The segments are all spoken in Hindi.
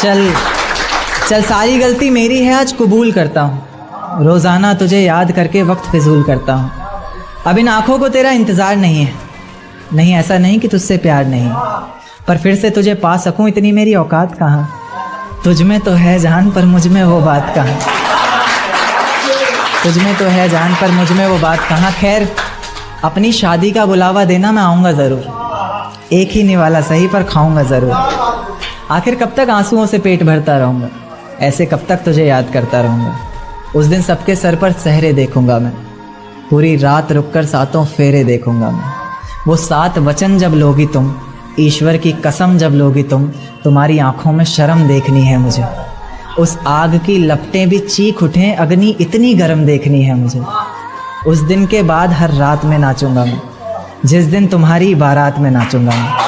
चल चल, सारी गलती मेरी है, आज कबूल करता हूँ। रोज़ाना तुझे याद करके वक्त फिजूल करता हूँ। अब इन आँखों को तेरा इंतज़ार नहीं है। नहीं, ऐसा नहीं कि तुझसे प्यार नहीं, पर फिर से तुझे पा सकूँ इतनी मेरी औकात कहाँ। तुझ में तो है जान पर मुझ में वो बात कहाँ। तुझ में तो है जान पर मुझ में वो बात कहाँ। खैर, अपनी शादी का बुलावा देना, मैं आऊँगा ज़रूर। एक ही निवाला सही पर खाऊँगा ज़रूर। आखिर कब तक आंसुओं से पेट भरता रहूँगा, ऐसे कब तक तुझे याद करता रहूँगा। उस दिन सबके सर पर सहरे देखूँगा मैं, पूरी रात रुककर सातों फेरे देखूँगा मैं। वो 7 वचन जब लोगी तुम, ईश्वर की कसम जब लोगी तुम, तुम्हारी आँखों में शर्म देखनी है मुझे। उस आग की लपटें भी चीख उठें, अग्नि इतनी गर्म देखनी है मुझे। उस दिन के बाद हर रात में नाचूंगा मैं, जिस दिन तुम्हारी बारात में नाचूंगा मैं।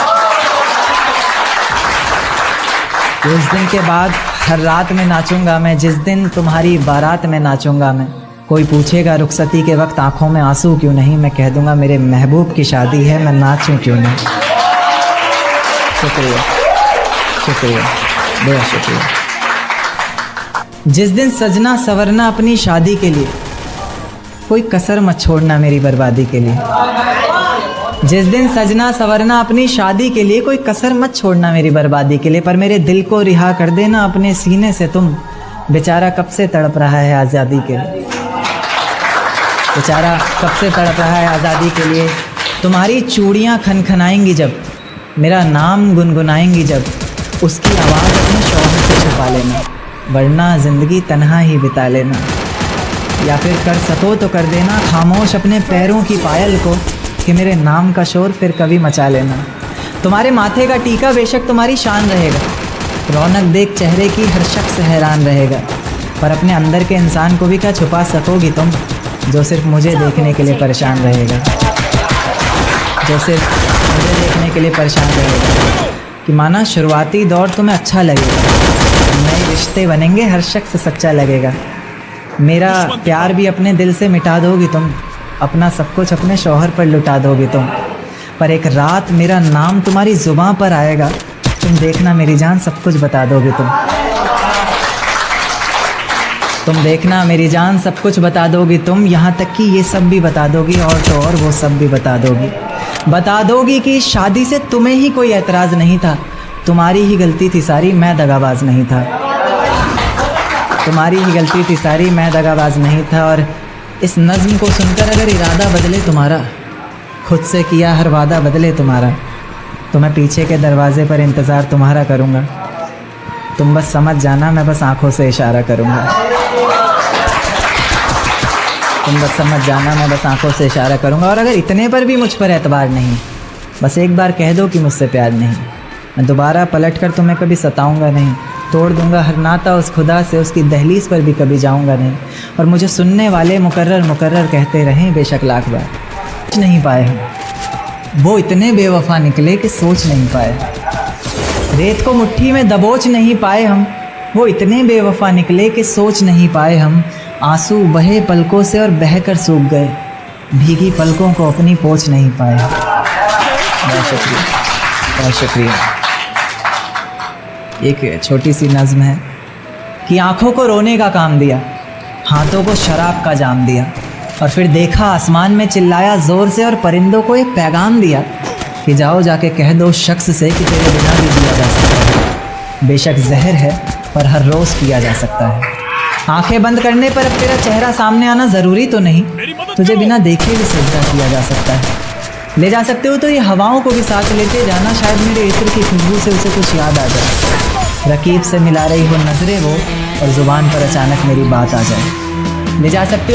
उस दिन के बाद हर रात में नाचूंगा मैं, जिस दिन तुम्हारी बारात में नाचूंगा मैं। कोई पूछेगा रुखसती के वक्त आंखों में आंसू क्यों नहीं, मैं कह दूंगा मेरे महबूब की शादी है, मैं नाचूं क्यों नहीं। शुक्रिया, शुक्रिया, बहुत शुक्रिया। जिस दिन सजना सवरना अपनी शादी के लिए, कोई कसर मत छोड़ना मेरी बर्बादी के लिए। जिस दिन सजना सवरना अपनी शादी के लिए, कोई कसर मत छोड़ना मेरी बर्बादी के लिए। पर मेरे दिल को रिहा कर देना अपने सीने से तुम, बेचारा कब से तड़प रहा है आज़ादी के लिए। बेचारा कब से तड़प रहा है आज़ादी के लिए। तुम्हारी चूड़ियाँ खनखनाएंगी जब, मेरा नाम गुनगुनाएंगी जब, उसकी आवाज़ अपने शौहर से छुपा लेना, वरना ज़िंदगी तन्हा ही बिता लेना। या फिर कर सको तो कर देना खामोश अपने पैरों की पायल को, कि मेरे नाम का शोर फिर कभी मचा लेना। तुम्हारे माथे का टीका बेशक तुम्हारी शान रहेगा, रौनक देख चेहरे की हर शख्स हैरान रहेगा। पर अपने अंदर के इंसान को भी क्या छुपा सकोगी तुम, जो सिर्फ मुझे देखने के लिए परेशान रहेगा। जो सिर्फ मुझे देखने के लिए परेशान रहेगा। कि माना शुरुआती दौर तुम्हें अच्छा लगेगा, नए रिश्ते बनेंगे, हर शख्स सच्चा लगेगा। मेरा प्यार भी अपने दिल से मिटा दोगी तुम, अपना सब कुछ अपने शौहर पर लुटा दोगी तुम। पर एक रात मेरा नाम तुम्हारी ज़ुबां पर आएगा, तुम देखना मेरी जान सब कुछ बता दोगी तुम। तुम देखना मेरी जान सब कुछ बता दोगी तुम, यहाँ तक कि ये सब भी बता दोगी, और तो और वो सब भी बता दोगी। बता दोगी कि शादी से तुम्हें ही कोई एतराज़ नहीं था, तुम्हारी ही गलती थी सारी, मैं दगाबाज नहीं था। तुम्हारी ही गलती थी सारी, मैं दगाबाज नहीं था। और इस नज़्म को सुनकर अगर इरादा बदले तुम्हारा, खुद से किया हर वादा बदले तुम्हारा, तो मैं पीछे के दरवाज़े पर इंतज़ार तुम्हारा करूँगा। तुम बस समझ जाना, मैं बस आँखों से इशारा करूँगा। तुम बस समझ जाना, मैं बस आँखों से इशारा करूँगा। और अगर इतने पर भी मुझ पर एतबार नहीं, बस एक बार कह दो कि मुझसे प्यार नहीं, मैं दोबारा पलट कर तुम्हें कभी सताऊँगा नहीं। तोड़ दूंगा हर नाता उस खुदा से, उसकी दहलीज पर भी कभी जाऊंगा नहीं। और मुझे सुनने वाले मुकर्रर मुकर्रर कहते रहें बेशक लाख बार, सोच नहीं पाए हम, वो इतने बेवफा निकले कि सोच नहीं पाए। रेत को मुट्ठी में दबोच नहीं पाए हम, वो इतने बेवफा निकले कि सोच नहीं पाए हम। आंसू बहे पलकों से और बहकर सूख गए, भीगी पलकों को अपनी पोंछ नहीं पाए। बहुत शुक्रिया, बहुत शुक्रिया। एक छोटी सी नज़्म है कि आँखों को रोने का काम दिया, हाथों को शराब का जाम दिया, और फिर देखा आसमान में चिल्लाया ज़ोर से, और परिंदों को एक पैगाम दिया कि जाओ जाके कह दो शख्स से कि तेरे बिना भी जिया जा सकता है। बेशक जहर है पर हर रोज़ पिया जा सकता है। आंखें बंद करने पर अब तेरा चेहरा सामने आना ज़रूरी तो नहीं, तुझे बिना देखे भी सजदा किया जा सकता है। ले जा सकते हो तो ये हवाओं को भी साथ लेते जाना, शायद मेरे इत्र की खुशबू से उसे कुछ याद आ जाए। रकीब से मिला रही हो नजरें वो, और ज़ुबान पर अचानक मेरी बात आ जाए। ले जा सकते हो